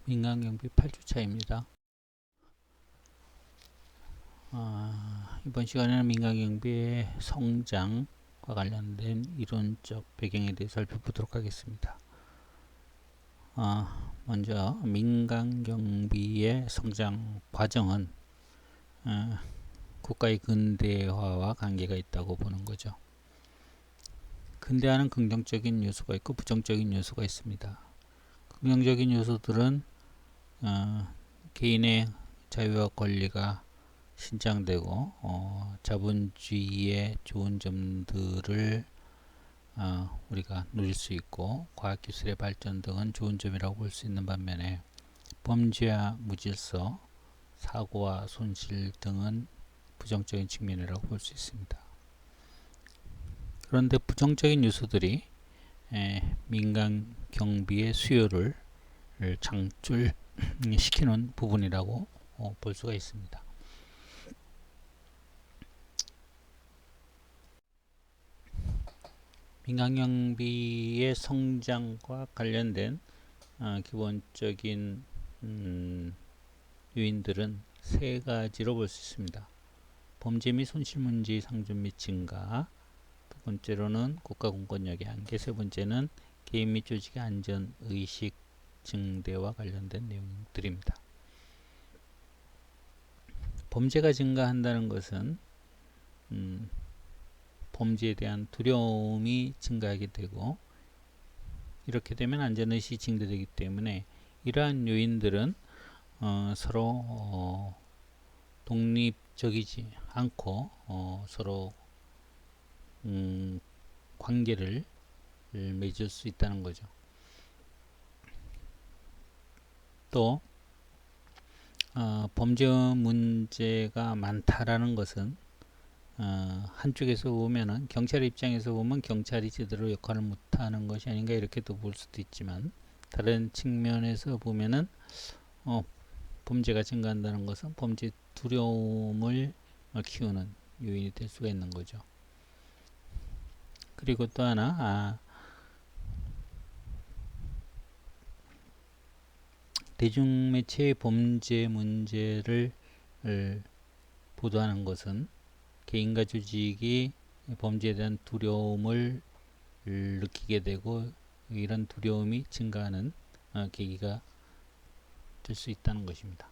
민간경비 8주차입니다. 이번 시간에는 민간경비의 성장과 관련된 이론적 배경에 대해서 살펴보도록 하겠습니다. 먼저 민간경비의 성장 과정은 국가의 근대화와 관계가 있다고 보는 거죠. 근대화는 긍정적인 요소가 있고 부정적인 요소가 있습니다. 긍정적인 요소들은 개인의 자유와 권리가 신장되고 자본주의의 좋은 점들을 우리가 누릴 수 있고 과학기술의 발전 등은 좋은 점이라고 볼 수 있는 반면에 범죄와 무질서, 사고와 손실 등은 부정적인 측면이라고 볼 수 있습니다. 그런데 부정적인 요소들이 민간 경비의 수요를 창출시키는 부분이라고 볼 수가 있습니다. 민간경비의 성장과 관련된 기본적인 요인들은 세 가지로 볼 수 있습니다. 범죄 및 손실 문제의 상존 및 증가, 두 번째로는 국가 공권력의 한계, 세 번째는 개인 및 조직의 안전 의식 증대와 관련된 내용들입니다. 범죄가 증가한다는 것은 범죄에 대한 두려움이 증가하게 되고, 이렇게 되면 안전의식이 증대되기 때문에 이러한 요인들은 서로 독립적이지 않고 서로 관계를 맺을 수 있다는 거죠. 또 범죄 문제가 많다라는 것은 한쪽에서 보면은 경찰 입장에서 보면 경찰이 제대로 역할을 못하는 것이 아닌가 이렇게도 볼 수도 있지만, 다른 측면에서 보면은 범죄가 증가한다는 것은 범죄 두려움을 키우는 요인이 될 수가 있는 거죠. 그리고 또 하나 대중매체의 범죄 문제를 보도하는 것은 개인과 조직이 범죄에 대한 두려움을 느끼게 되고, 이런 두려움이 증가하는 계기가 될 수 있다는 것입니다.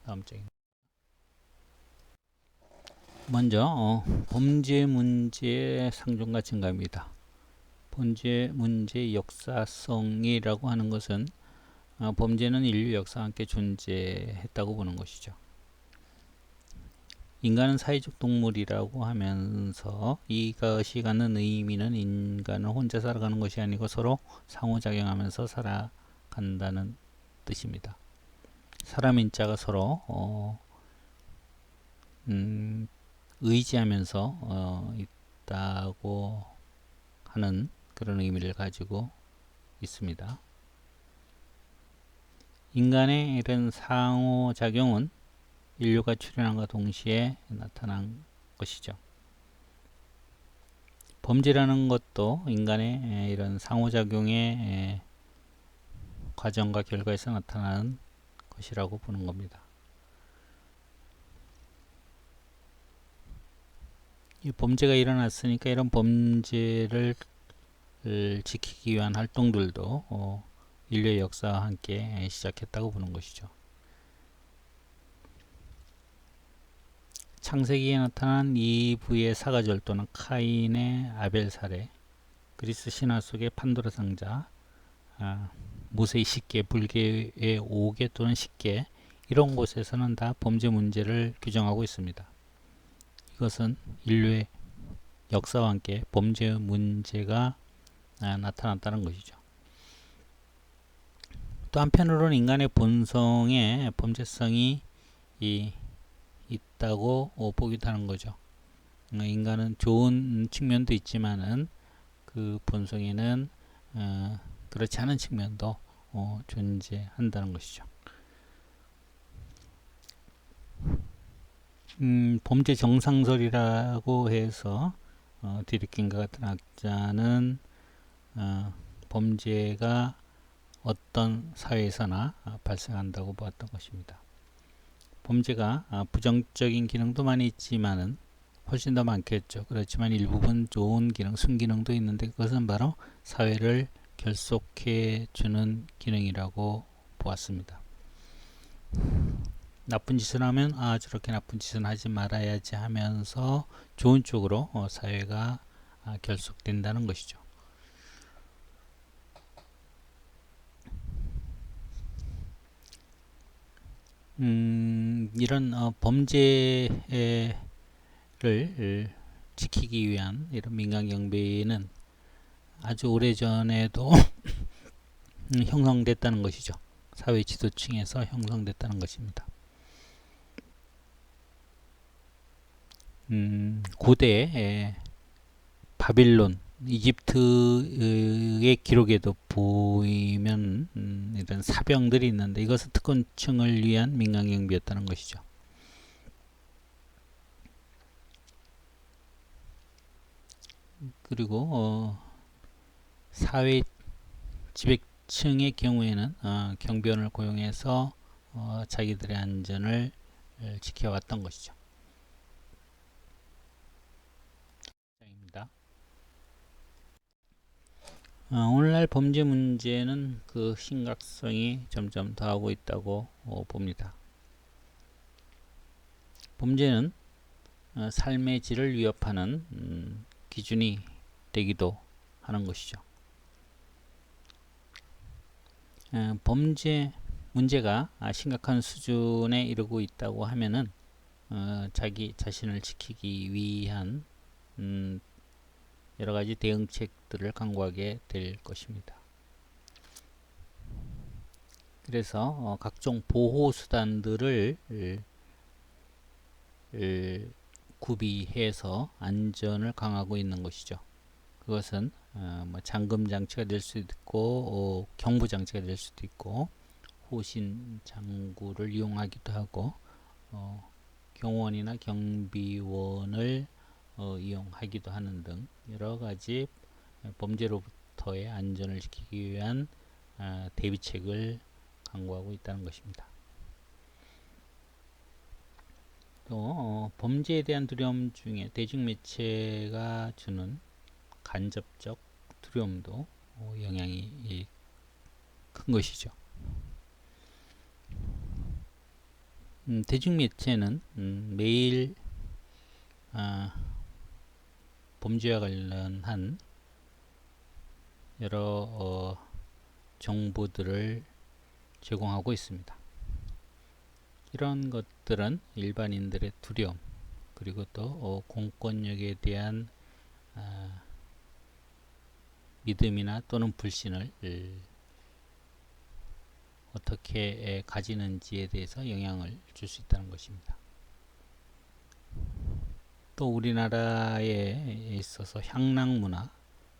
다음 장입니다. 먼저 범죄 문제의 상존과 증가입니다. 범죄 문제의 역사성이라고 하는 것은 범죄는 인류 역사와 함께 존재했다고 보는 것이죠. 인간은 사회적 동물이라고 하면서 이것이 갖는 의미는 인간은 혼자 살아가는 것이 아니고 서로 상호작용하면서 살아간다는 뜻입니다. 사람인자가 서로 의지하면서 있다고 하는 그런 의미를 가지고 있습니다. 인간의 이런 상호작용은 인류가 출현함과 동시에 나타난 것이죠. 범죄라는 것도 인간의 이런 상호작용의 과정과 결과에서 나타나는 것이라고 보는 겁니다. 이 범죄가 일어났으니까 이런 범죄를 지키기 위한 활동들도 인류의 역사와 함께 시작했다고 보는 것이죠. 창세기에 나타난 이브의 사과절 또는 카인의 아벨 사례, 그리스 신화 속의 판도라 상자, 모세의 10개, 불교의 5개 또는 10개, 이런 곳에서는 다 범죄 문제를 규정하고 있습니다. 이것은 인류의 역사와 함께 범죄 문제가 나타났다는 것이죠. 또 한편으로는 인간의 본성에 범죄성이 있다고 보기도 하는 거죠. 인간은 좋은 측면도 있지만은 그 본성에는 그렇지 않은 측면도 존재한다는 것이죠. 범죄 정상설이라고 해서 디르킨과 같은 학자는 범죄가 어떤 사회에서나 발생한다고 보았던 것입니다. 범죄가 부정적인 기능도 많이 있지만은 훨씬 더 많겠죠. 그렇지만 일부분 좋은 기능, 순기능도 있는데 그것은 바로 사회를 결속해 주는 기능이라고 보았습니다. 나쁜 짓을 하면 저렇게 나쁜 짓은 하지 말아야지 하면서 좋은 쪽으로 사회가 결속된다는 것이죠. 이런 범죄를 지키기 위한 이런 민간 경비는 아주 오래전에도 형성됐다는 것이죠. 사회 지도층에서 형성됐다는 것입니다. 고대 바빌론, 이집트의 기록에도 보이면 이런 사병들이 있는데 이것은 특권층을 위한 민간경비였다는 것이죠. 그리고 사회 지배층의 경우에는 경비원을 고용해서 자기들의 안전을 지켜왔던 것이죠. 오늘날 범죄 문제는 그 심각성이 점점 더하고 있다고 봅니다. 범죄는 삶의 질을 위협하는 기준이 되기도 하는 것이죠. 범죄 문제가 심각한 수준에 이르고 있다고 하면은 자기 자신을 지키기 위한 여러 가지 대응책들을 강구하게 될 것입니다. 그래서 각종 보호 수단들을 구비해서 안전을 강화하고 있는 것이죠. 그것은 잠금 장치가 될 수도 있고 경보 장치가 될 수도 있고 호신 장구를 이용하기도 하고 경호원이나 경비원을 이용하기도 하는 등 여러 가지 범죄로부터의 안전을 지키기 위한 대비책을 강구하고 있다는 것입니다. 또 범죄에 대한 두려움 중에 대중매체가 주는 간접적 두려움도 영향이 큰 것이죠. 대중매체는 매일 범죄와 관련한 여러 정보들을 제공하고 있습니다. 이런 것들은 일반인들의 두려움 그리고 또 공권력에 대한 믿음이나 또는 불신을 어떻게 가지는지에 대해서 영향을 줄 수 있다는 것입니다. 또 우리나라에 있어서 향락문화,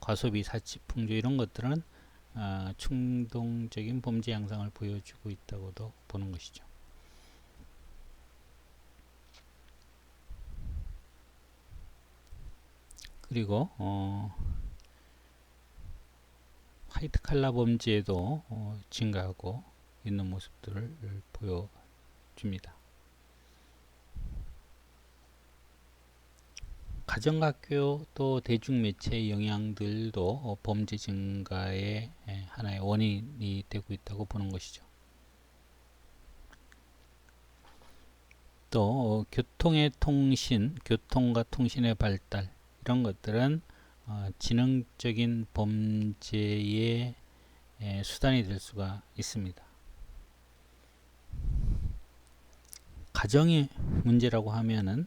과소비, 사치풍조 이런 것들은 충동적인 범죄 양상을 보여주고 있다고도 보는 것이죠. 그리고 화이트 칼라 범죄도 증가하고 있는 모습들을 보여줍니다. 가정학교 또 대중매체의 영향들도 범죄 증가의 하나의 원인이 되고 있다고 보는 것이죠. 또 교통의 통신, 교통과 통신의 발달 이런 것들은 지능적인 범죄의 수단이 될 수가 있습니다. 가정의 문제라고 하면은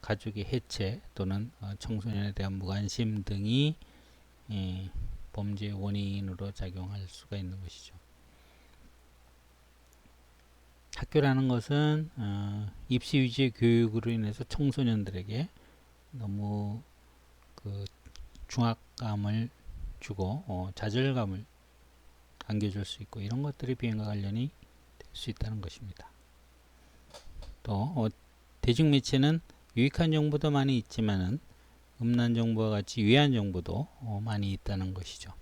가족의 해체 또는 청소년에 대한 무관심 등이 범죄의 원인으로 작용할 수가 있는 것이죠. 학교라는 것은 입시 위주의 교육으로 인해서 청소년들에게 너무 중압감을 주고 좌절감을 안겨줄 수 있고 이런 것들이 비행과 관련이 될 수 있다는 것입니다. 또 대중매체는 유익한 정보도 많이 있지만은 음란 정보와 같이 유해한 정보도 많이 있다는 것이죠.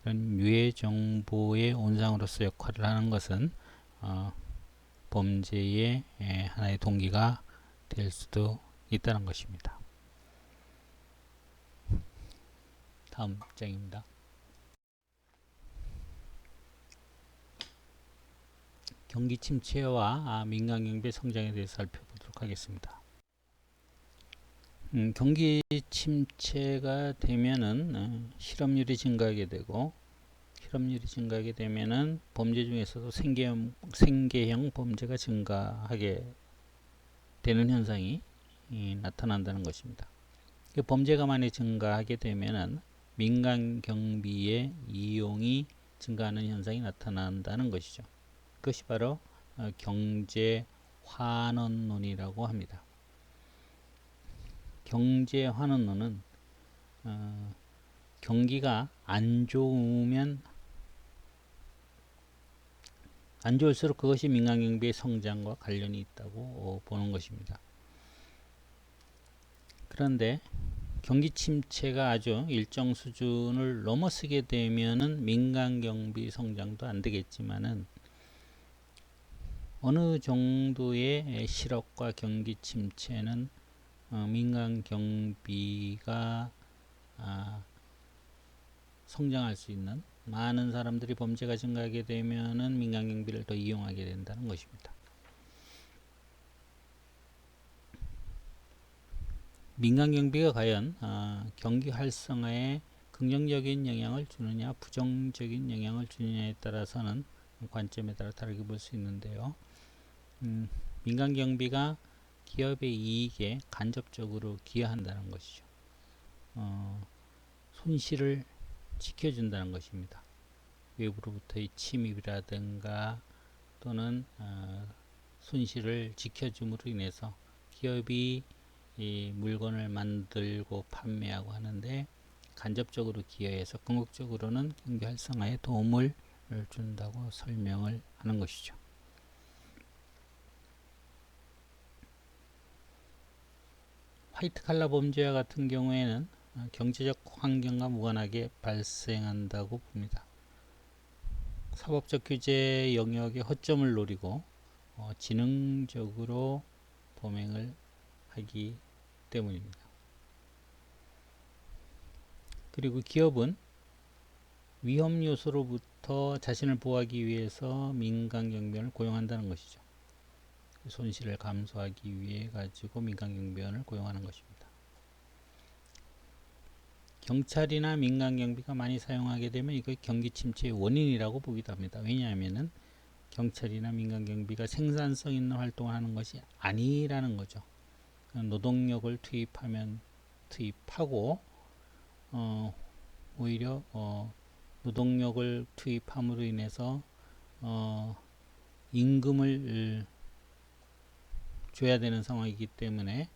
이런 유해 정보의 온상으로서 역할을 하는 것은 범죄의 하나의 동기가 될 수도 있다는 것입니다. 다음 장입니다. 경기 침체와 민간 경비의 성장에 대해서 살펴보도록 하겠습니다. 경기 침체가 되면은 실업률이 증가하게 되고, 실업률이 증가하게 되면은 범죄 중에서도 생계형 범죄가 증가하게 되는 현상이 나타난다는 것입니다. 범죄가 많이 증가하게 되면은 민간 경비의 이용이 증가하는 현상이 나타난다는 것이죠. 그것이 바로 경제 환원론이라고 합니다. 경제 환원론은 경기가 안 좋을수록 그것이 민간 경비의 성장과 관련이 있다고 보는 것입니다. 그런데 경기 침체가 아주 일정 수준을 넘어서게 되면은 민간 경비 성장도 안 되겠지만은 어느 정도의 실업과 경기 침체는 민간 경비가 성장할 수 있는, 많은 사람들이 범죄가 증가하게 되면은 민간 경비를 더 이용하게 된다는 것입니다. 민간 경비가 과연 경기 활성화에 긍정적인 영향을 주느냐 부정적인 영향을 주느냐에 따라서는 관점에 따라 다르게 볼 수 있는데요. 민간 경비가 기업의 이익에 간접적으로 기여한다는 것이죠. 손실을 지켜준다는 것입니다. 외부로부터의 침입이라든가 또는 손실을 지켜줌으로 인해서 기업이 이 물건을 만들고 판매하고 하는데 간접적으로 기여해서 궁극적으로는 경기 활성화에 도움을 준다고 설명을 하는 것이죠. 화이트 칼라 범죄와 같은 경우에는 경제적 환경과 무관하게 발생한다고 봅니다. 사법적 규제 영역의 허점을 노리고 지능적으로 범행을 하기 때문입니다. 그리고 기업은 위험 요소로부터 자신을 보호하기 위해서 민간 경비원을 고용한다는 것이죠. 손실을 감수하기 위해 가지고 민간 경비원을 고용하는 것입니다. 경찰이나 민간 경비가 많이 사용하게 되면 이거 경기 침체의 원인이라고 보기도 합니다. 왜냐하면은 경찰이나 민간 경비가 생산성 있는 활동을 하는 것이 아니라는 거죠. 노동력을 투입하면 투입하고 오히려 노동력을 투입함으로 인해서 임금을 줘야 되는 상황이기 때문에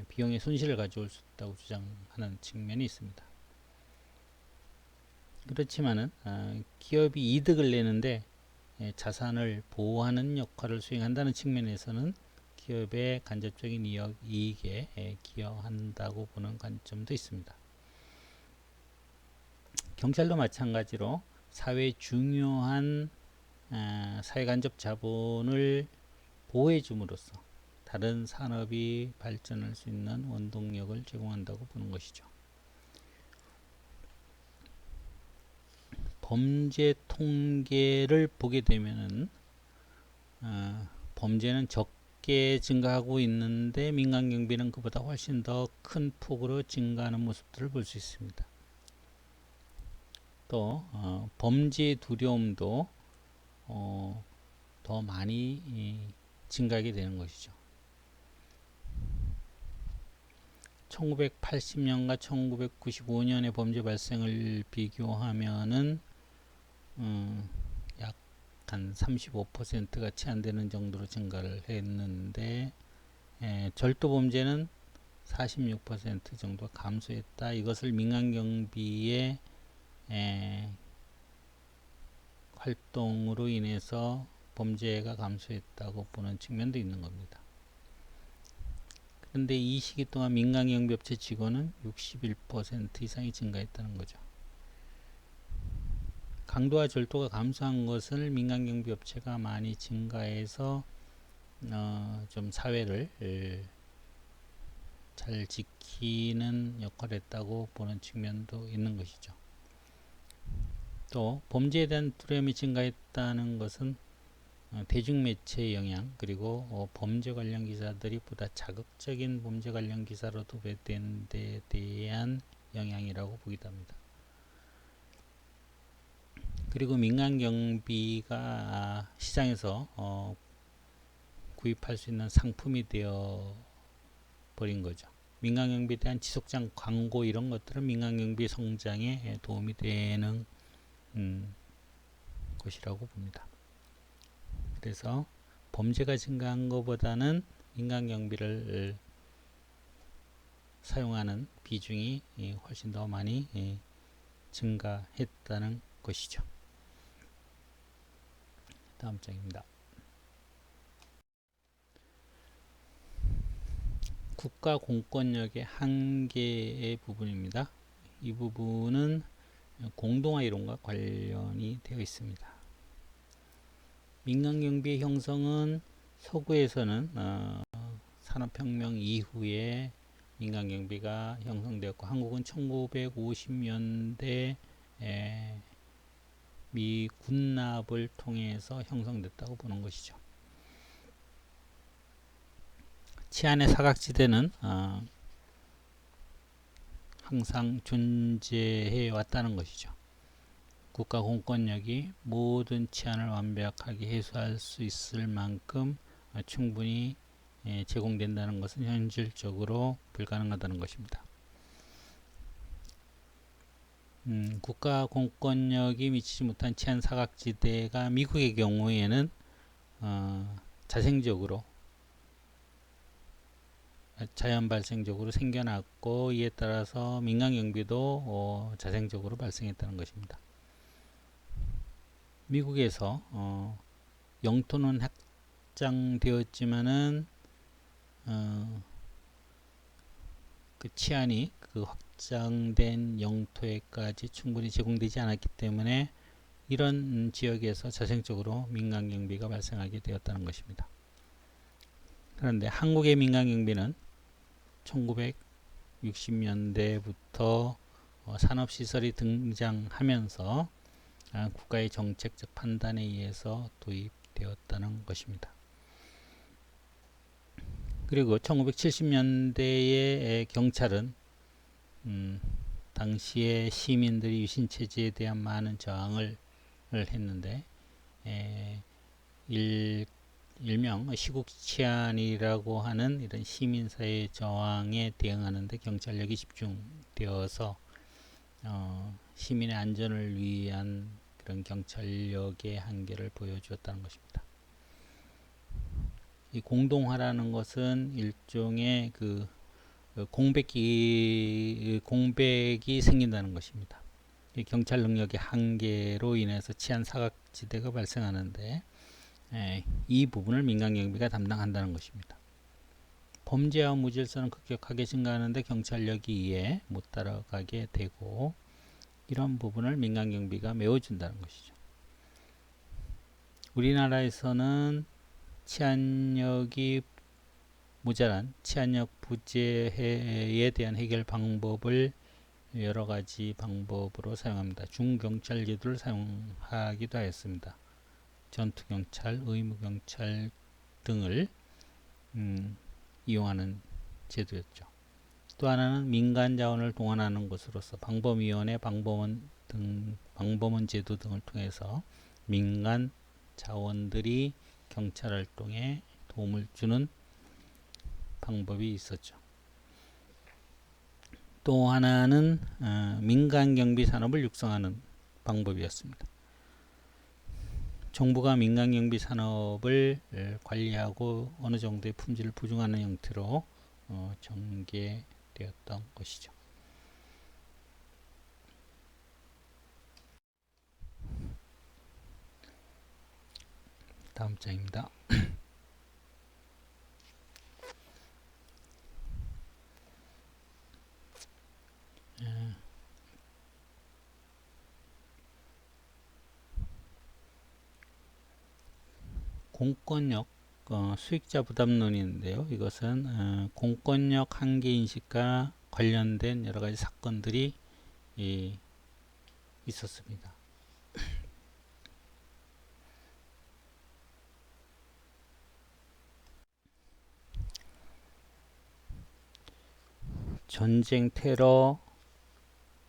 비용의 손실을 가져올 수 있다고 주장하는 측면이 있습니다. 그렇지만은 기업이 이득을 내는데 자산을 보호하는 역할을 수행한다는 측면에서는 기업의 간접적인 이익에 기여한다고 보는 관점도 있습니다. 경찰도 마찬가지로 사회에 중요한 사회간접 자본을 보호해 줌으로써 다른 산업이 발전할 수 있는 원동력을 제공한다고 보는 것이죠. 범죄 통계를 보게 되면은 범죄는 적게 증가하고 있는데 민간 경비는 그보다 훨씬 더 큰 폭으로 증가하는 모습들을 볼 수 있습니다. 또 범죄 두려움도 더 많이 증가하게 되는 것이죠. 1980년과 1995년의 범죄 발생을 비교하면은 약 한 35%가 채 안 되는 정도로 증가를 했는데 절도 범죄는 46% 정도 감소했다. 이것을 민간 경비의 활동으로 인해서 범죄가 감소했다고 보는 측면도 있는 겁니다. 그런데 이 시기 동안 민간 경비업체 직원은 61% 이상이 증가했다는 거죠. 강도와 절도가 감소한 것을 민간경비업체가 많이 증가해서 좀 사회를 잘 지키는 역할을 했다고 보는 측면도 있는 것이죠. 또 범죄에 대한 두려움이 증가했다는 것은 대중매체의 영향, 그리고 범죄 관련 기사들이 보다 자극적인 범죄 관련 기사로 도배된 데 대한 영향이라고 보기도 합니다. 그리고 민간경비가 시장에서 구입할 수 있는 상품이 되어 버린 거죠. 민간경비에 대한 지속적 광고 이런 것들은 민간경비 성장에 도움이 되는 것이라고 봅니다. 그래서 범죄가 증가한 것보다는 민간경비를 사용하는 비중이 훨씬 더 많이 증가했다는 것이죠. 다음 장입니다. 국가 공권력의 한계의 부분입니다. 이 부분은 공동화 이론과 관련이 되어 있습니다. 민간경비의 형성은 서구에서는 산업혁명 이후에 민간경비가 형성되었고, 한국은 1950년대 미 군납을 통해서 형성됐다고 보는 것이죠. 치안의 사각지대는 항상 존재해 왔다는 것이죠. 국가 공권력이 모든 치안을 완벽하게 해소할 수 있을 만큼 충분히 제공된다는 것은 현실적으로 불가능하다는 것입니다. 국가 공권력이 미치지 못한 치안 사각지대가 미국의 경우에는 자연 발생적으로 생겨났고, 이에 따라서 민간경비도 자생적으로 발생했다는 것입니다. 미국에서 영토는 확장되었지만은 그 치안이 그 확장된 영토에까지 충분히 제공되지 않았기 때문에 이런 지역에서 자생적으로 민간경비가 발생하게 되었다는 것입니다. 그런데 한국의 민간경비는 1960년대부터 산업시설이 등장하면서 국가의 정책적 판단에 의해서 도입되었다는 것입니다. 그리고 1970년대의 경찰은 당시에 시민들이 유신체제에 대한 많은 저항을 했는데, 일명 시국치안이라고 하는 이런 시민사회 저항에 대응하는 데 경찰력이 집중되어서 시민의 안전을 위한 그런 경찰력의 한계를 보여주었다는 것입니다. 이 공동화라는 것은 일종의 그 공백이 생긴다는 것입니다. 이 경찰 능력의 한계로 인해서 치안 사각지대가 발생하는데, 이 부분을 민간경비가 담당한다는 것입니다. 범죄와 무질서는 급격하게 증가하는데 경찰력이 이에 못 따라가게 되고, 이런 부분을 민간경비가 메워준다는 것이죠. 우리나라에서는 치안력이 모자란 치안력 부재에 대한 해결 방법을 여러 가지 방법으로 사용합니다. 중경찰 제도를 사용하기도 하였습니다. 전투경찰, 의무경찰 등을 이용하는 제도였죠. 또 하나는 민간 자원을 동원하는 것으로서 방범위원회, 방범원 제도 등을 통해서 민간 자원들이 경찰 활동에 도움을 주는 방법이 있었죠. 또 하나는 민간 경비 산업을 육성하는 방법이었습니다. 정부가 민간 경비 산업을 관리하고 어느 정도의 품질을 보증하는 형태로 전개되었던 것이죠. 다음 장입니다. 공권력 수익자 부담론인데요. 이것은 공권력 한계 인식과 관련된 여러 가지 사건들이 있었습니다. 전쟁, 테러,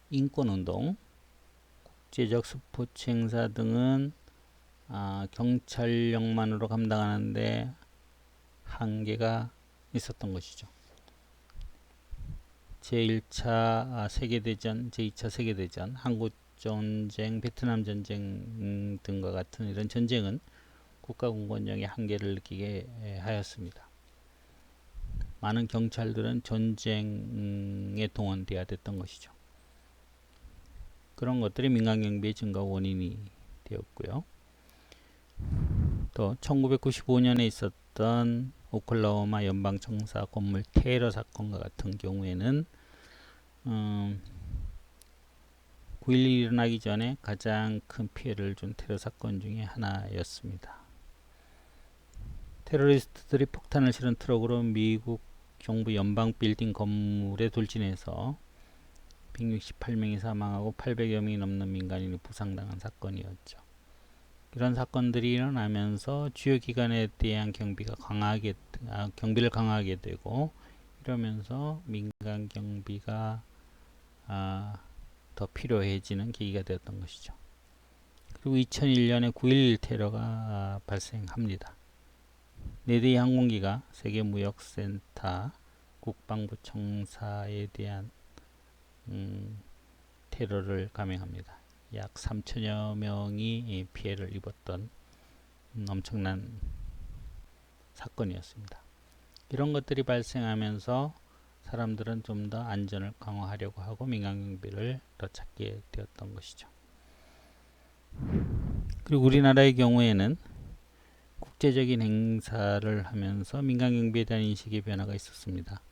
인권운동, 국제적 스포츠 행사 등은 경찰력만으로 감당하는데 한계가 있었던 것이죠. 제1차 세계대전, 제2차 세계대전, 한국전쟁, 베트남전쟁 등과 같은 이런 전쟁은 국가 공권력의 한계를 느끼게 하였습니다. 많은 경찰들은 전쟁에 동원되어야 됐던 것이죠. 그런 것들이 민간경비의 증가 원인이 되었고요. 또 1995년에 있었던 오클라호마 연방청사 건물 테러 사건과 같은 경우에는 9.11이 일어나기 전에 가장 큰 피해를 준 테러 사건 중에 하나였습니다. 테러리스트들이 폭탄을 실은 트럭으로 미국 정부 연방 빌딩 건물에 돌진해서 168명이 사망하고 800여 명이 넘는 민간인이 부상당한 사건이었죠. 이런 사건들이 일어나면서 주요 기관에 대한 경비를 강화하게 되고, 이러면서 민간 경비가 더 필요해지는 계기가 되었던 것이죠. 그리고 2001년에 9.11 테러가 발생합니다. 4대의 항공기가 세계무역센터, 국방부 청사에 대한 테러를 감행합니다. 약 3천여 명이 피해를 입었던 엄청난 사건이었습니다. 이런 것들이 발생하면서 사람들은 좀 더 안전을 강화하려고 하고 민간경비를 더 찾게 되었던 것이죠. 그리고 우리나라의 경우에는 국제적인 행사를 하면서 민간경비에 대한 인식의 변화가 있었습니다.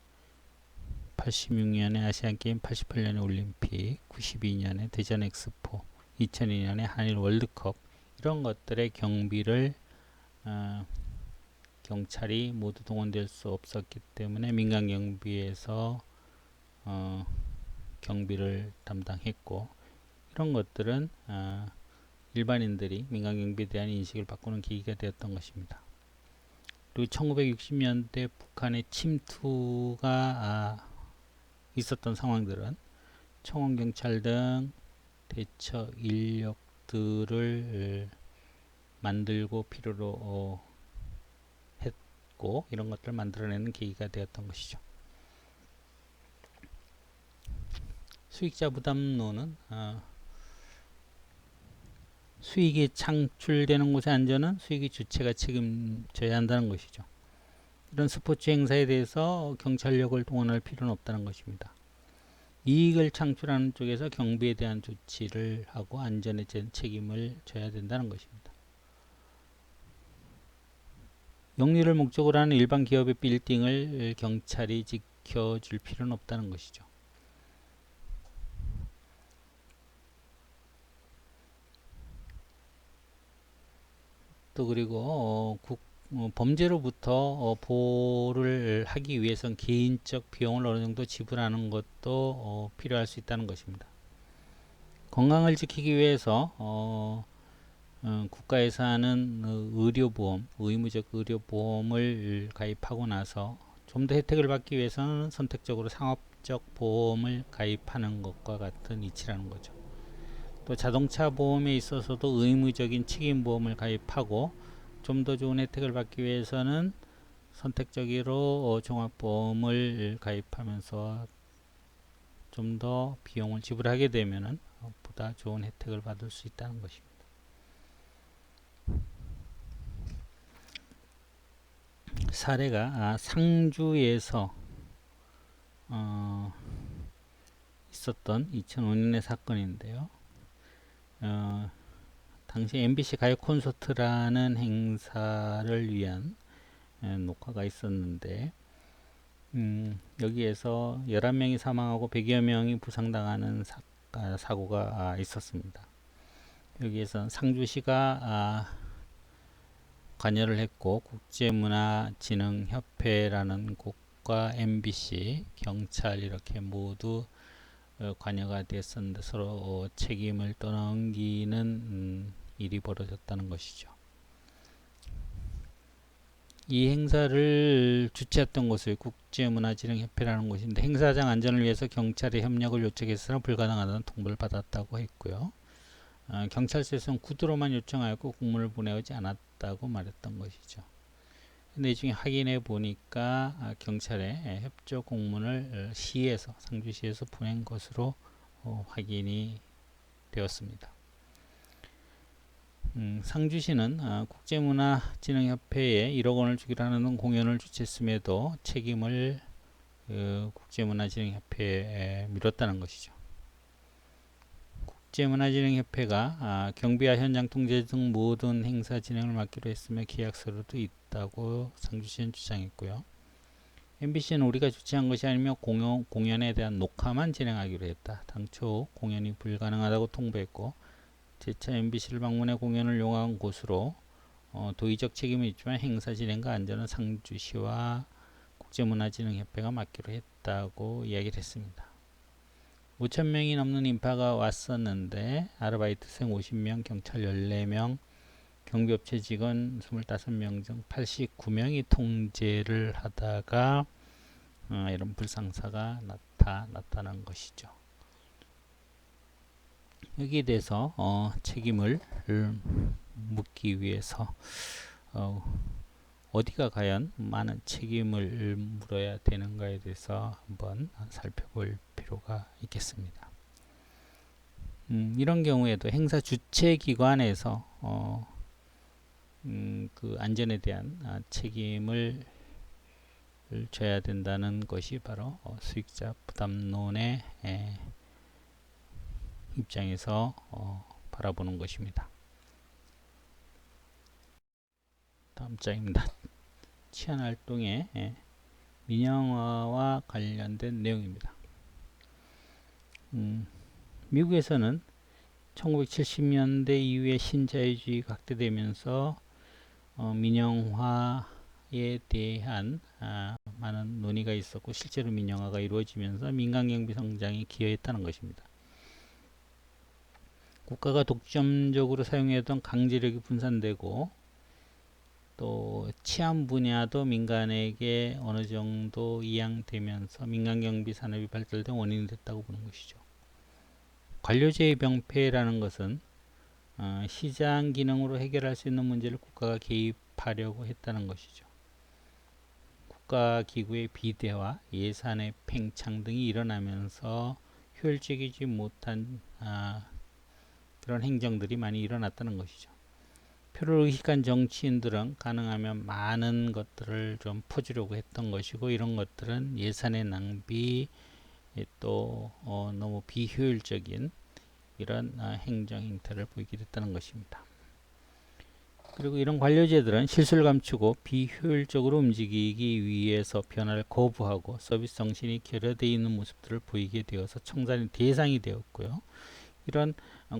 86년에 아시안게임, 88년에 올림픽, 92년에 대전 엑스포, 2002년에 한일 월드컵, 이런 것들의 경비를 경찰이 모두 동원될 수 없었기 때문에 민간 경비에서 경비를 담당했고, 이런 것들은 일반인들이 민간 경비에 대한 인식을 바꾸는 계기가 되었던 것입니다. 그리고 1960년대 북한의 침투가 있었던 상황들은 청원경찰 등 대처 인력들을 만들고 필요로 했고, 이런 것들을 만들어내는 계기가 되었던 것이죠. 수익자 부담론은 수익이 창출되는 곳의 안전은 수익의 주체가 책임져야 한다는 것이죠. 이런 스포츠 행사에 대해서 경찰력을 동원할 필요는 없다는 것입니다. 이익을 창출하는 쪽에서 경비에 대한 조치를 하고 안전에 대한 책임을 져야 된다는 것입니다. 영리를 목적으로 하는 일반 기업의 빌딩을 경찰이 지켜줄 필요는 없다는 것이죠. 또 그리고 범죄로부터 보호를 하기 위해선 개인적 비용을 어느 정도 지불하는 것도 필요할 수 있다는 것입니다. 건강을 지키기 위해서 국가에서 하는 의료보험, 의무적 의료보험을 가입하고 나서 좀 더 혜택을 받기 위해서는 선택적으로 상업적 보험을 가입하는 것과 같은 이치라는 거죠. 또 자동차 보험에 있어서도 의무적인 책임보험을 가입하고 좀 더 좋은 혜택을 받기 위해서는 선택적으로 종합보험을 가입하면서 좀 더 비용을 지불하게 되면 보다 좋은 혜택을 받을 수 있다는 것입니다. 사례가 상주에서 있었던 2005년의 사건인데요. 당시 MBC 가요 콘서트라는 행사를 위한 녹화가 있었는데, 여기에서 11명이 사망하고 100여 명이 부상당하는 사고가 있었습니다. 여기에서 상주시가 관여를 했고 국제문화진흥협회라는 곳과 MBC, 경찰 이렇게 모두 관여가 됐었는데 서로 책임을 떠넘기는 일이 벌어졌다는 것이죠. 이 행사를 주최했던 곳이 국제문화진흥협회라는 곳인데 행사장 안전을 위해서 경찰의 협력을 요청했으나 불가능하다는 통보를 받았다고 했고요. 경찰서에서는 구두로만 요청하였고 공문을 보내오지 않았다고 말했던 것이죠. 근데 이 중에 확인해 보니까 경찰에 협조 공문을 시에서 상주시에서 보낸 것으로 확인이 되었습니다. 상주시는 국제문화진흥협회에 1억 원을 주기로 하는 공연을 주최했음에도 책임을 국제문화진흥협회에 미뤘다는 것이죠. 국제문화진흥협회가 경비와 현장 통제 등 모든 행사 진행을 맡기로 했으며 계약서로도 있다고 상주시는 주장했고요. MBC는 우리가 주최한 것이 아니며 공연에 대한 녹화만 진행하기로 했다. 당초 공연이 불가능하다고 통보했고 재차 MBC를 방문해 공연을 용한 곳으로 도의적 책임은 있지만 행사 진행과 안전은 상주시와 국제문화진흥협회가 맡기로 했다고 이야기를 했습니다. 5,000명이 넘는 인파가 왔었는데 아르바이트생 50명, 경찰 14명, 경비업체 직원 25명 중 89명이 통제를 하다가 이런 불상사가 나타났다는 것이죠. 여기에 대해서 책임을 묻기 위해서 어디가 과연 많은 책임을 물어야 되는가에 대해서 한번 살펴볼 필요가 있겠습니다. 이런 경우에도 행사 주최 기관에서 그 안전에 대한 책임을 져야 된다는 것이 바로 수익자 부담론의 입장에서 바라보는 것입니다. 다음 장입니다. 치안활동의 민영화와 관련된 내용입니다. 미국에서는 1970년대 이후에 신자유주의가 확대되면서 민영화에 대한 많은 논의가 있었고 실제로 민영화가 이루어지면서 민간경비 성장에 기여했다는 것입니다. 국가가 독점적으로 사용했던 강제력이 분산되고 또 치안 분야도 민간에게 어느 정도 이양되면서 민간경비 산업이 발달된 원인이 됐다고 보는 것이죠. 관료제의 병폐라는 것은 시장 기능으로 해결할 수 있는 문제를 국가가 개입하려고 했다는 것이죠. 국가기구의 비대화, 예산의 팽창 등이 일어나면서 효율적이지 못한 그런 행정들이 많이 일어났다는 것이죠. 표를 의식한 정치인들은 가능하면 많은 것들을 좀 퍼주려고 했던 것이고 이런 것들은 예산의 낭비 또 너무 비효율적인 이런 행정 행태를 보이게 됐다는 것입니다. 그리고 이런 관료제들은 실수를 감추고 비효율적으로 움직이기 위해서 변화를 거부하고 서비스 정신이 결여되어 있는 모습들을 보이게 되어서 청산의 대상이 되었고요. 이런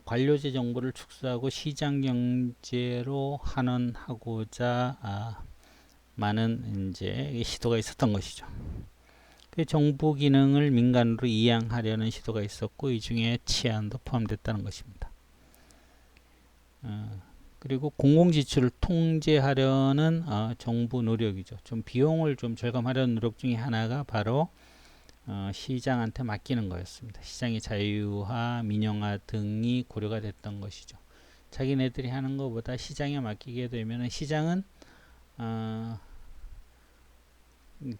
관료제 정보를 축소하고 시장 경제로 환원하고자 많은 이제 시도가 있었던 것이죠. 그 정부 기능을 민간으로 이양하려는 시도가 있었고 이 중에 치안도 포함됐다는 것입니다. 그리고 공공지출을 통제하려는 정부 노력이죠. 좀 비용을 좀 절감하려는 노력 중에 하나가 바로 시장한테 맡기는 거였습니다. 시장의 자유화, 민영화 등이 고려가 됐던 것이죠. 자기네들이 하는 것보다 시장에 맡기게 되면 시장은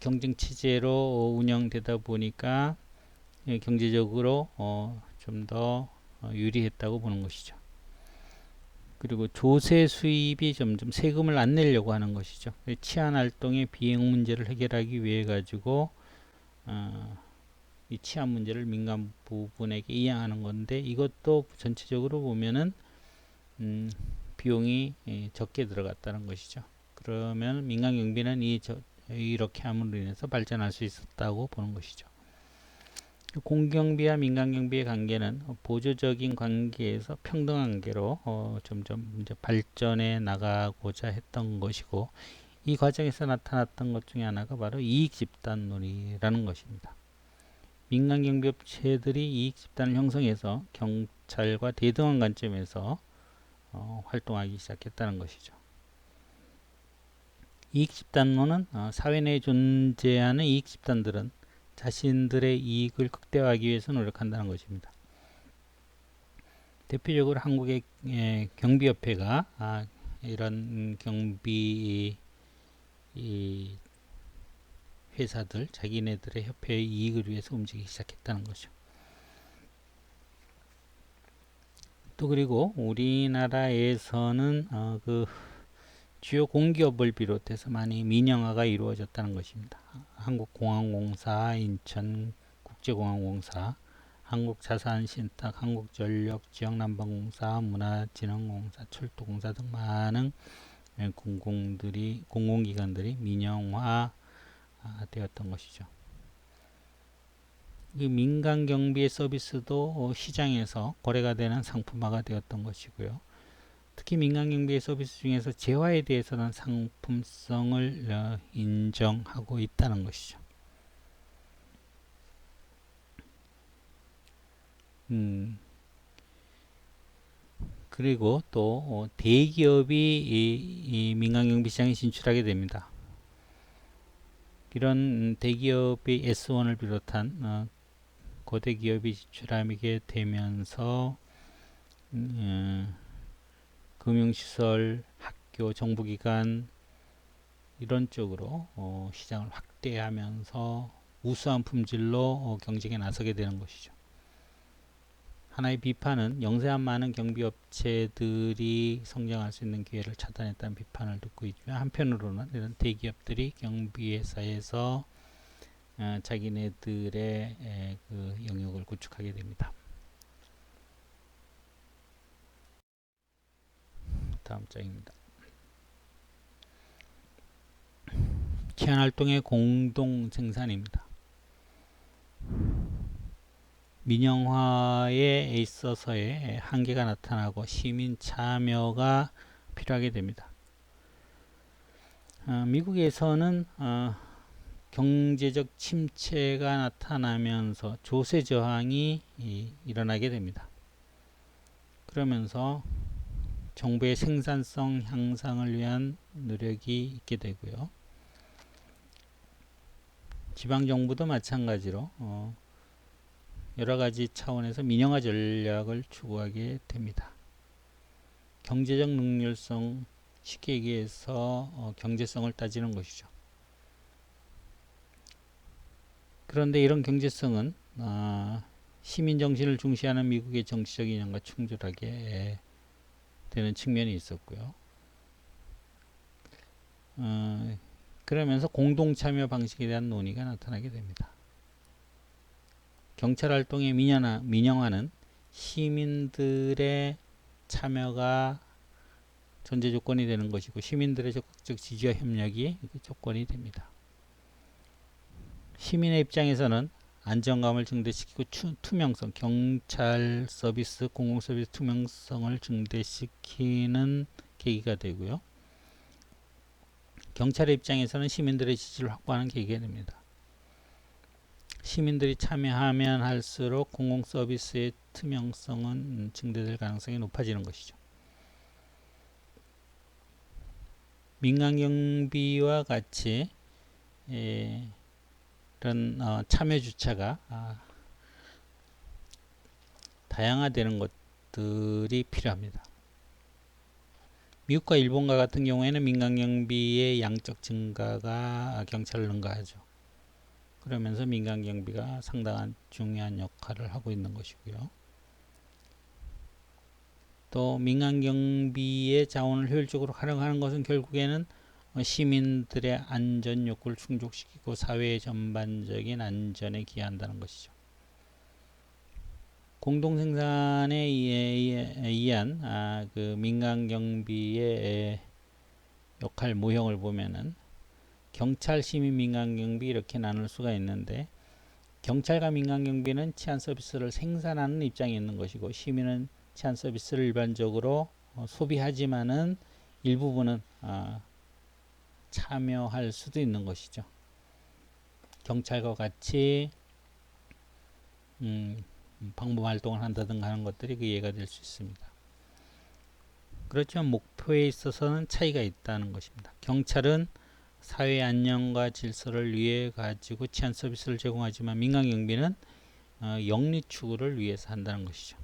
경쟁 체제로 운영되다 보니까 경제적으로 좀 더 유리했다고 보는 것이죠. 그리고 조세 수입이 점점 세금을 안 내려고 하는 것이죠. 치안 활동의 비행 문제를 해결하기 위해 가지고 이 치안 문제를 민간 부분에게 이양하는 건데 이것도 전체적으로 보면은 비용이 적게 들어갔다는 것이죠. 그러면 민간 경비는 이렇게 함으로 인해서 발전할 수 있었다고 보는 것이죠. 공경비와 민간경비의 관계는 보조적인 관계에서 평등한 관계로 점점 이제 발전해 나가고자 했던 것이고, 이 과정에서 나타났던 것 중에 하나가 바로 이익 집단론이라는 것입니다. 민간 경비업체들이 이익 집단을 형성해서 경찰과 대등한 관점에서 활동하기 시작했다는 것이죠. 이익 집단론은 사회 내에 존재하는 이익 집단들은 자신들의 이익을 극대화하기 위해서 노력한다는 것입니다. 대표적으로 한국의 경비협회가 이런 경비 회사들, 자기네들의 협회의 이익을 위해서 움직이기 시작했다는 거죠. 또 그리고 우리나라에서는 그 주요 공기업을 비롯해서 많이 민영화가 이루어졌다는 것입니다. 한국공항공사, 인천국제공항공사, 한국자산신탁, 한국전력, 지역난방공사, 문화진흥공사, 철도공사 등 많은 공공기관들이 민영화 되었던 것이죠. 이 민간 경비의 서비스도 시장에서 거래가 되는 상품화가 되었던 것이고요. 특히 민간 경비의 서비스 중에서 재화에 대해서는 상품성을 인정하고 있다는 것이죠. 그리고 또 대기업이 이 민간 경비 시장에 진출하게 됩니다. 이런 대기업이 S1을 비롯한 거대 기업이 진출하게 되면서 금융시설, 학교, 정부기관 이런 쪽으로 시장을 확대하면서 우수한 품질로 경쟁에 나서게 되는 것이죠. 하나의 비판은 영세한 많은 경비업체들이 성장할 수 있는 기회를 차단했다는 비판을 듣고 있지만, 한편으로는 이런 대기업들이 경비회사에서 자기네들의 그 영역을 구축하게 됩니다. 다음 장입니다. 기한활동의 공동생산입니다. 민영화에 있어서의 한계가 나타나고 시민 참여가 필요하게 됩니다. 미국에서는 경제적 침체가 나타나면서 조세 저항이 일어나게 됩니다. 그러면서 정부의 생산성 향상을 위한 노력이 있게 되고요. 지방정부도 마찬가지로 여러가지 차원에서 민영화 전략을 추구하게 됩니다. 경제적 능률성, 쉽게 얘기해서 경제성을 따지는 것이죠. 그런데 이런 경제성은 시민 정신을 중시하는 미국의 정치적 이념과 충돌하게 되는 측면이 있었고요. 그러면서 공동참여 방식에 대한 논의가 나타나게 됩니다. 경찰 활동의 민영화는 시민들의 참여가 전제 조건이 되는 것이고, 시민들의 적극적 지지와 협력이 조건이 됩니다. 시민의 입장에서는 안정감을 증대시키고 투명성, 경찰 서비스, 공공 서비스 투명성을 증대시키는 계기가 되고요. 경찰의 입장에서는 시민들의 지지를 확보하는 계기가 됩니다. 시민들이 참여하면 할수록 공공 서비스의 투명성은 증대될 가능성이 높아지는 것이죠. 민간 경비와 같이 이런 참여 주체가 다양화되는 것들이 필요합니다. 미국과 일본과 같은 경우에는 민간 경비의 양적 증가가 경찰을 능가하죠. 그러면서 민간 경비가 상당한 중요한 역할을 하고 있는 것이고요. 또 민간 경비의 자원을 효율적으로 활용하는 것은 결국에는 시민들의 안전 욕구를 충족시키고 사회의 전반적인 안전에 기여한다는 것이죠. 공동생산에 의한 그 민간 경비의 역할 모형을 보면은 경찰, 시민, 민간 경비 이렇게 나눌 수가 있는데, 경찰과 민간경비는 치안 서비스를 생산하는 입장에 있는 것이고, 시민은 치안 서비스를 일반적으로 소비하지만은 일부분은 참여할 수도 있는 것이죠. 경찰과 같이 방범 활동을 한다든가 하는 것들이 그 예가 될 수 있습니다. 그렇지만 목표에 있어서는 차이가 있다는 것입니다. 경찰은 사회 안녕과 질서를 위해 가지고 치안 서비스를 제공하지만 민간경비는 영리 추구를 위해서 한다는 것이죠.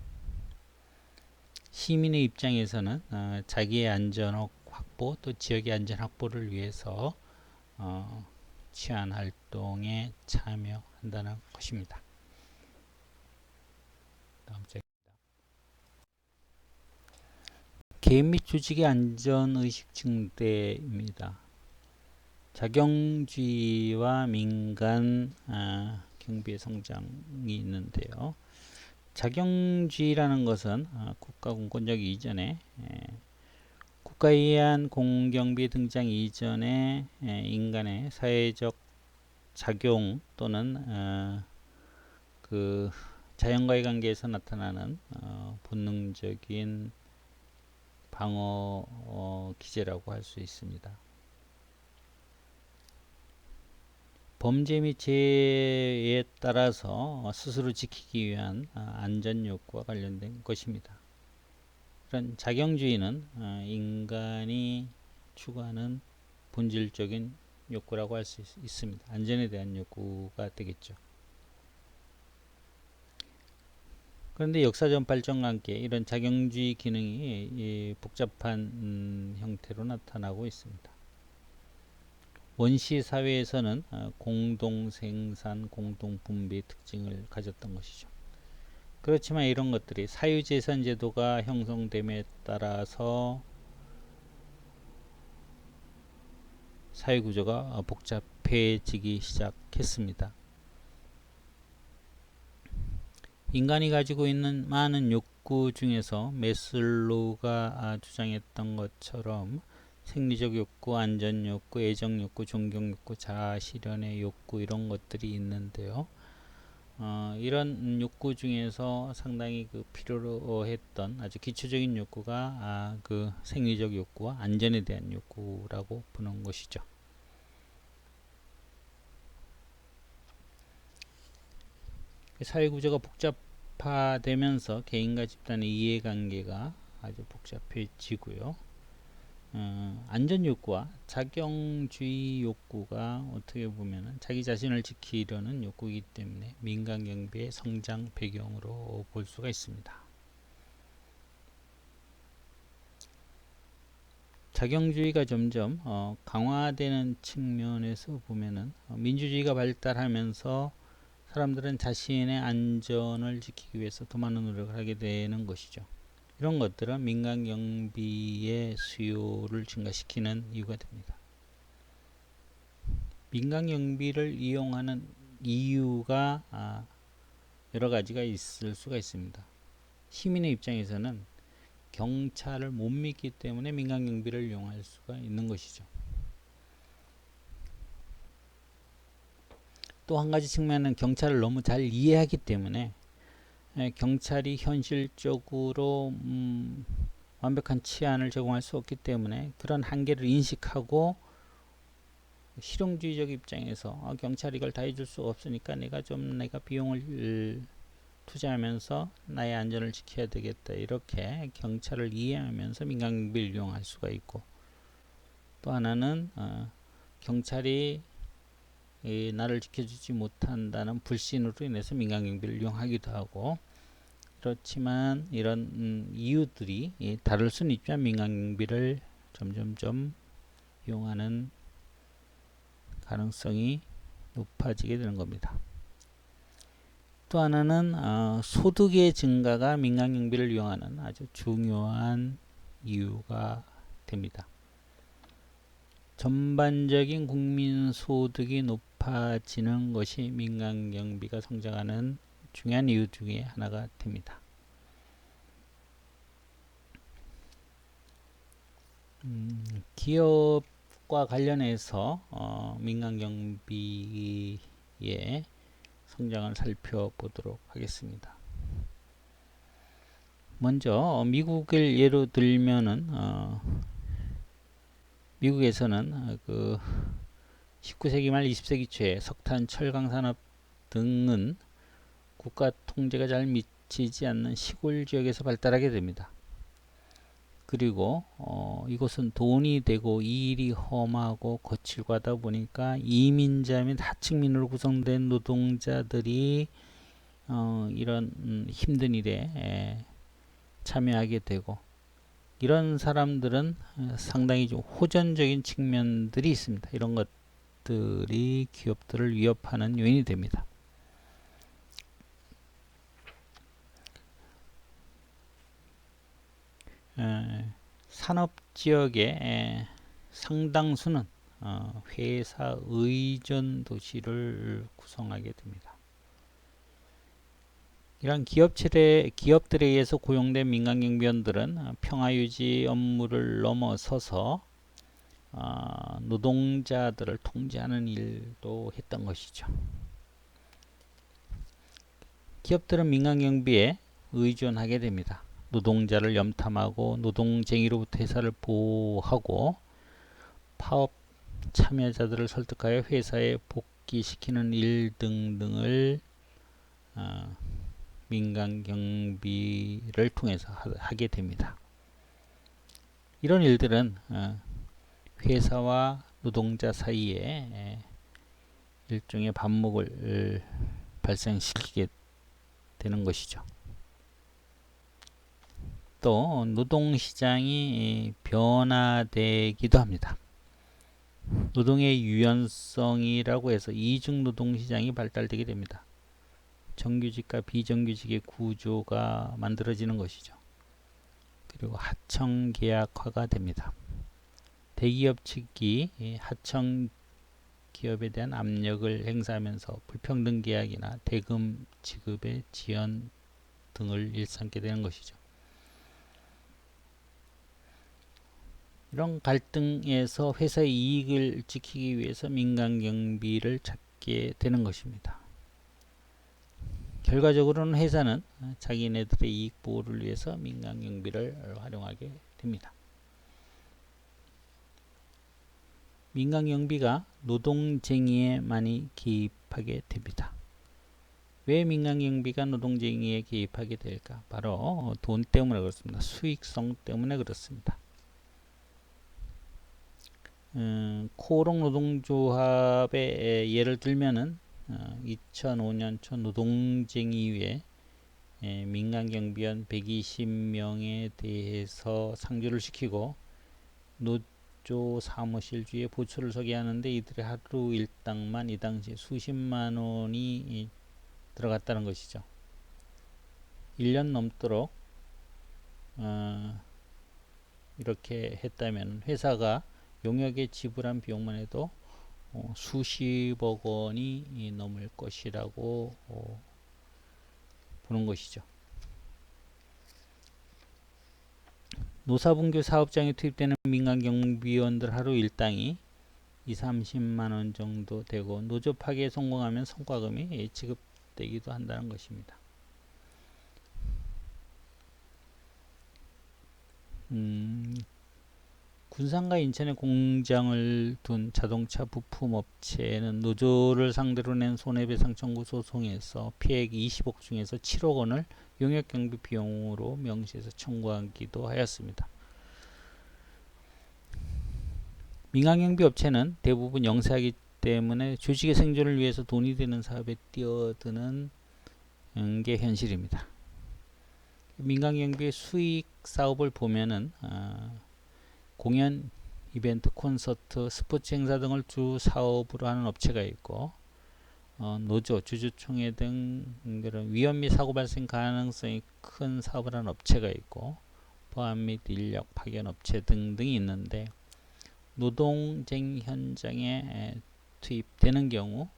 시민의 입장에서는 자기의 안전 확보 또 지역의 안전 확보를 위해서 치안 활동에 참여한다는 것입니다. 다음 책. 개인 및 조직의 안전의식 증대입니다. 자경주의와 민간 경비의 성장이 있는데요. 자경주의라는 것은 국가 공권력 이전에 국가에 의한 공경비 등장 이전에 인간의 사회적 작용 또는 그 자연과의 관계에서 나타나는 본능적인 방어 기제라고 할 수 있습니다. 범죄 및 재해에 따라서 스스로 지키기 위한 안전 욕구와 관련된 것입니다. 이런 자경주의는 인간이 추구하는 본질적인 욕구라고 할 수 있습니다. 안전에 대한 욕구가 되겠죠. 그런데 역사적 발전과 함께 이런 자경주의 기능이 복잡한 형태로 나타나고 있습니다. 원시 사회에서는 공동 생산, 공동 분배의 특징을 가졌던 것이죠. 그렇지만 이런 것들이 사유재산 제도가 형성됨에 따라서 사회구조가 복잡해지기 시작했습니다. 인간이 가지고 있는 많은 욕구 중에서 메슬로우가 주장했던 것처럼 생리적 욕구, 안전 욕구, 애정 욕구, 존경 욕구, 자아 실현의 욕구 이런 것들이 있는데요. 이런 욕구 중에서 상당히 그 필요로 했던 아주 기초적인 욕구가 그 생리적 욕구와 안전에 대한 욕구라고 보는 것이죠. 사회구조가 복잡화되면서 개인과 집단의 이해관계가 아주 복잡해지고요. 안전욕구와 자경주의 욕구가 어떻게 보면 자기 자신을 지키려는 욕구이기 때문에 민간경비의 성장 배경으로 볼 수가 있습니다. 자경주의가 점점 강화되는 측면에서 보면은 민주주의가 발달하면서 사람들은 자신의 안전을 지키기 위해서 더 많은 노력을 하게 되는 것이죠. 이런 것들은 민간경비의 수요를 증가시키는 이유가 됩니다. 민간경비를 이용하는 이유가 여러 가지가 있을 수가 있습니다. 시민의 입장에서는 경찰을 못 믿기 때문에 민간경비를 이용할 수가 있는 것이죠. 또 한 가지 측면은 경찰을 너무 잘 이해하기 때문에 경찰이 현실적으로 완벽한 치안을 제공할 수 없기 때문에 그런 한계를 인식하고 실용주의적 입장에서 경찰이 이걸 다 해줄 수가 없으니까 내가 비용을 투자하면서 나의 안전을 지켜야 되겠다 이렇게 경찰을 이해하면서 민간경비를 이용할 수가 있고, 또 하나는 경찰이 나를 지켜주지 못한다는 불신으로 인해서 민간경비를 이용하기도 하고, 그렇지만 이런 이유들이 다를 수는 있지만 민간경비를 점점점 이용하는 가능성이 높아지게 되는 겁니다. 또 하나는 소득의 증가가 민간경비를 이용하는 아주 중요한 이유가 됩니다. 전반적인 국민 소득이 높아지는 것이 민간경비가 성장하는 중요한 이유 중에 하나가 됩니다. 기업과 관련해서 민간경비의 성장을 살펴보도록 하겠습니다. 먼저 미국을 예로 들면은 미국에서는 그 19세기 말 20세기 초에 석탄, 철강 산업 등은 국가 통제가 잘 미치지 않는 시골 지역에서 발달하게 됩니다. 그리고 이곳은 돈이 되고 일이 험하고 거칠고 하다 보니까 이민자 및 하층민으로 구성된 노동자들이 이런 힘든 일에 참여하게 되고, 이런 사람들은 상당히 좀 호전적인 측면들이 있습니다. 이런 것들이 기업들을 위협하는 요인이 됩니다. 산업지역의 상당수는 회사 의존 도시를 구성하게 됩니다. 이러한 기업들에 의해서 고용된 민간경비원들은 평화유지 업무를 넘어서서 노동자들을 통제하는 일도 했던 것이죠. 기업들은 민간경비에 의존하게 됩니다. 노동자를 염탐하고 노동쟁이로부터 회사를 보호하고 파업 참여자들을 설득하여 회사에 복귀시키는 일 등등을 민간경비를 통해서 하게 됩니다. 이런 일들은 회사와 노동자 사이에 일종의 반목을 발생시키게 되는 것이죠. 또 노동시장이 변화되기도 합니다. 노동의 유연성이라고 해서 이중 노동시장이 발달되게 됩니다. 정규직과 비정규직의 구조가 만들어지는 것이죠. 그리고 하청 계약화가 됩니다. 대기업 측이 하청 기업에 대한 압력을 행사하면서 불평등 계약이나 대금 지급의 지연 등을 일삼게 되는 것이죠. 이런 갈등에서 회사의 이익을 지키기 위해서 민간경비를 찾게 되는 것입니다. 결과적으로는 회사는 자기네들의 이익 보호를 위해서 민간경비를 활용하게 됩니다. 민간경비가 노동쟁의에 많이 개입하게 됩니다. 왜 민간경비가 노동쟁의에 개입하게 될까? 바로 돈 때문에 그렇습니다. 수익성 때문에 그렇습니다. 코오롱 노동조합의 예를 들면은 2005년 초 노동쟁의회 민간경비원 120명에 대해서 상주를 시키고 노조 사무실 주위에 보초를 서게 하는데 이들의 하루 일당만 이 당시 수십만 원이 들어갔다는 것이죠. 1년 넘도록 이렇게 했다면 회사가 용역에 지불한 비용만 해도 수십억 원이 넘을 것이라고 보는 것이죠. 노사분규 사업장에 투입되는 민간경비원들 하루 일당이 20-30만 원 정도 되고 노조 파기에 성공하면 성과금이 지급되기도 한다는 것입니다. 군산과 인천에 공장을 둔 자동차 부품 업체는 노조를 상대로 낸 손해배상 청구 소송에서 피해액 20억 중에서 7억 원을 용역경비 비용으로 명시해서 청구하기도 하였습니다. 민간경비 업체는 대부분 영세하기 때문에 조직의 생존을 위해서 돈이 되는 사업에 뛰어드는 게 현실입니다. 민간경비의 수익 사업을 보면은 공연, 이벤트, 콘서트, 스포츠 행사 등을 주 사업으로 하는 업체가 있고 노조, 주주총회 등 그런 위험 및 사고 발생 가능성이 큰 사업을 하는 업체가 있고 보안 및 인력 파견 업체 등등이 있는데 노동쟁 현장에 투입되는 경우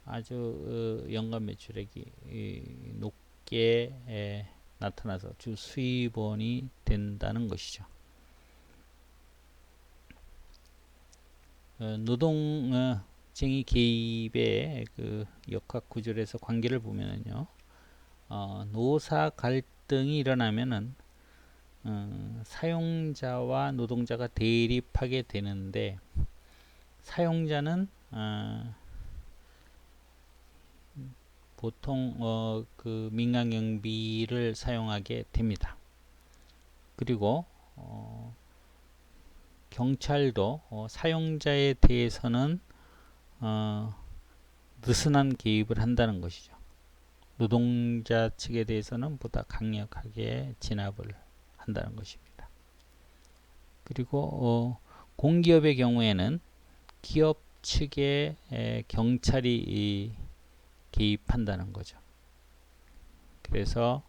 아주 연간 매출액이 높게 나타나서 주 수입원이 된다는 것이죠. 노동 입쟁이 개입의 그 역학 구조에서 관계를 보면은요, 노사 갈등이 일어나면은 사용자와 노동자가 대립하게 되는데, 사용자는 보통 그 민간경비를 사용하게 됩니다. 그리고 경찰도 사용자에 대해서는 느슨한 개입을 한다는 것이죠. 노동자 측에 대해서는 보다 강력하게 진압을 한다는 것입니다. 그리고 공기업의 경우에는 기업 측에 경찰이 개입한다는 거죠. 그래서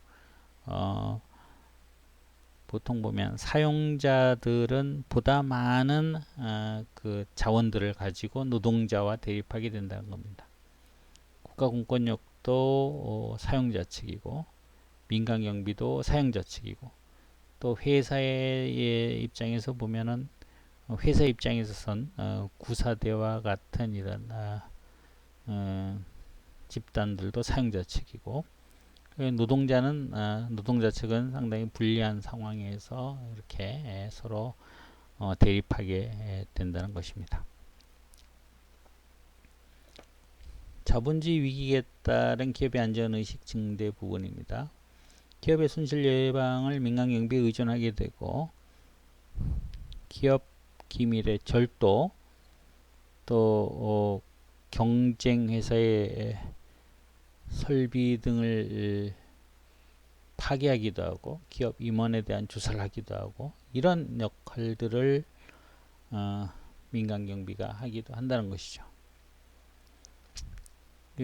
보통 보면 사용자들은 보다 많은 그 자원들을 가지고 노동자와 대립하게 된다는 겁니다. 국가공권력도 사용자 측이고, 민간경비도 사용자 측이고, 또 회사의 입장에서 보면은 회사 입장에서선 구사대와 같은 이런 집단들도 사용자 측이고, 노동자는 노동자 측은 상당히 불리한 상황에서 이렇게 서로 대립하게 된다는 것입니다. 자본주의 위기에 따른 기업의 안전의식 증대 부분입니다. 기업의 손실 예방을 민간경비에 의존하게 되고, 기업 기밀의 절도, 또 경쟁 회사의 설비 등을 파괴하기도 하고, 기업 임원에 대한 조사를 하기도 하고, 이런 역할들을 민간경비가 하기도 한다는 것이죠. 그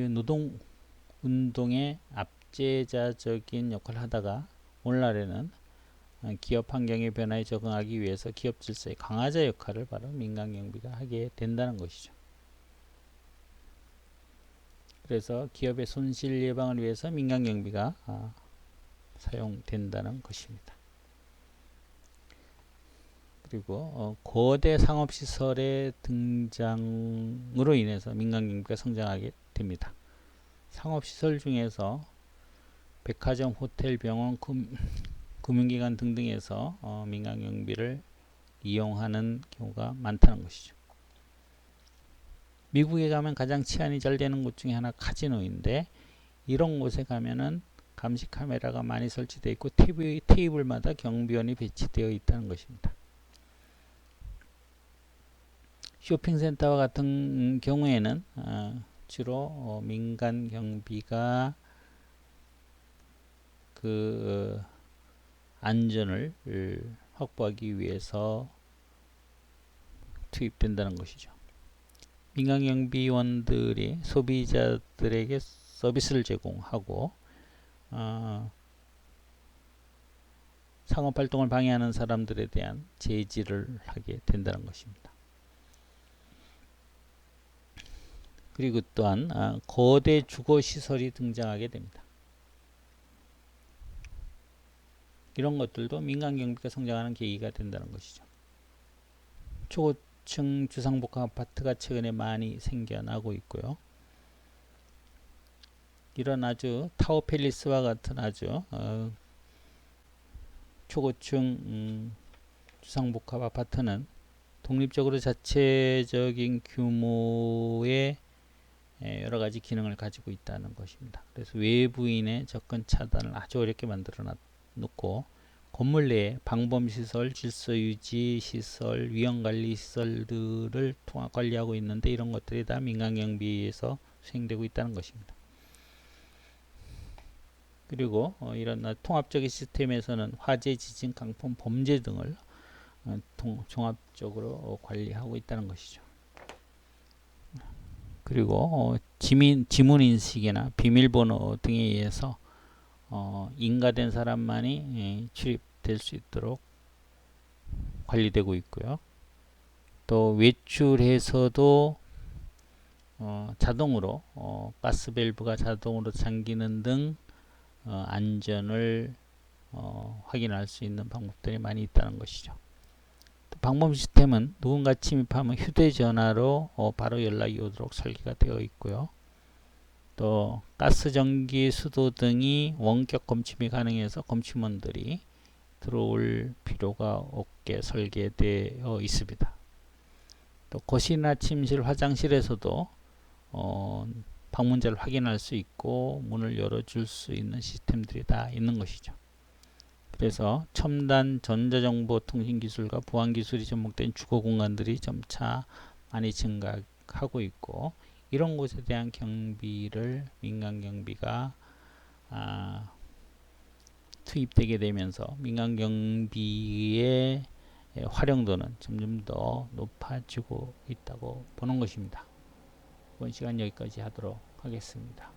노동운동의 압제자적인 역할을 하다가 오늘날에는 기업 환경의 변화에 적응하기 위해서 기업 질서의 강화자 역할을 바로 민간경비가 하게 된다는 것이죠. 그래서 기업의 손실 예방을 위해서 민간경비가 사용된다는 것입니다. 그리고 거대 상업시설의 등장으로 인해서 민간경비가 성장하게 됩니다. 상업시설 중에서 백화점, 호텔, 병원, 금융기관 등등에서 민간경비를 이용하는 경우가 많다는 것이죠. 미국에 가면 가장 치안이 잘 되는 곳 중에 하나 카지노인데, 이런 곳에 가면은 감시 카메라가 많이 설치되어 있고 테이블마다 경비원이 배치되어 있다는 것입니다. 쇼핑센터와 같은 경우에는 주로 민간 경비가 그 안전을 확보하기 위해서 투입된다는 것이죠. 민간 경비원들이 소비자들에게 서비스를 제공하고 상업활동을 방해하는 사람들에 대한 제지를 하게 된다는 것입니다. 그리고 또한 거대 주거시설이 등장하게 됩니다. 이런 것들도 민간경비가 성장하는 계기가 된다는 것이죠. 초고층 주상복합 아파트가 최근에 많이 생겨나고 있고요. 이런 아주 타워팰리스와 같은 아주 초고층 주상복합 아파트는 독립적으로 자체적인 규모의 여러 가지 기능을 가지고 있다는 것입니다. 그래서 외부인의 접근 차단을 아주 어렵게 만들어 놓고, 건물 내에 방범시설, 질서유지시설, 위험관리시설들을 통합 관리하고 있는데, 이런 것들이 다 민간경비에서 수행되고 있다는 것입니다. 그리고 이런 통합적인 시스템에서는 화재, 지진, 강풍, 범죄 등을 종합적으로 관리하고 있다는 것이죠. 그리고 지문인식이나 비밀번호 등에 의해서 인가된 사람만이 출입될 수 있도록 관리되고 있고요. 또 외출해서도 자동으로 가스밸브가 자동으로 잠기는 등 안전을 확인할 수 있는 방법들이 많이 있다는 것이죠. 방범 시스템은 누군가 침입하면 휴대전화로 바로 연락이 오도록 설계가 되어 있고요. 또 가스, 전기, 수도 등이 원격 검침이 가능해서 검침원들이 들어올 필요가 없게 설계되어 있습니다. 또 거실이나 침실, 화장실에서도 방문자를 확인할 수 있고 문을 열어줄 수 있는 시스템들이 다 있는 것이죠. 그래서 첨단 전자정보통신 기술과 보안 기술이 접목된 주거 공간들이 점차 많이 증가하고 있고, 이런 곳에 대한 경비를 민간 경비가 투입되게 되면서 민간 경비의 활용도는 점점 더 높아지고 있다고 보는 것입니다. 이번 시간 여기까지 하도록 하겠습니다.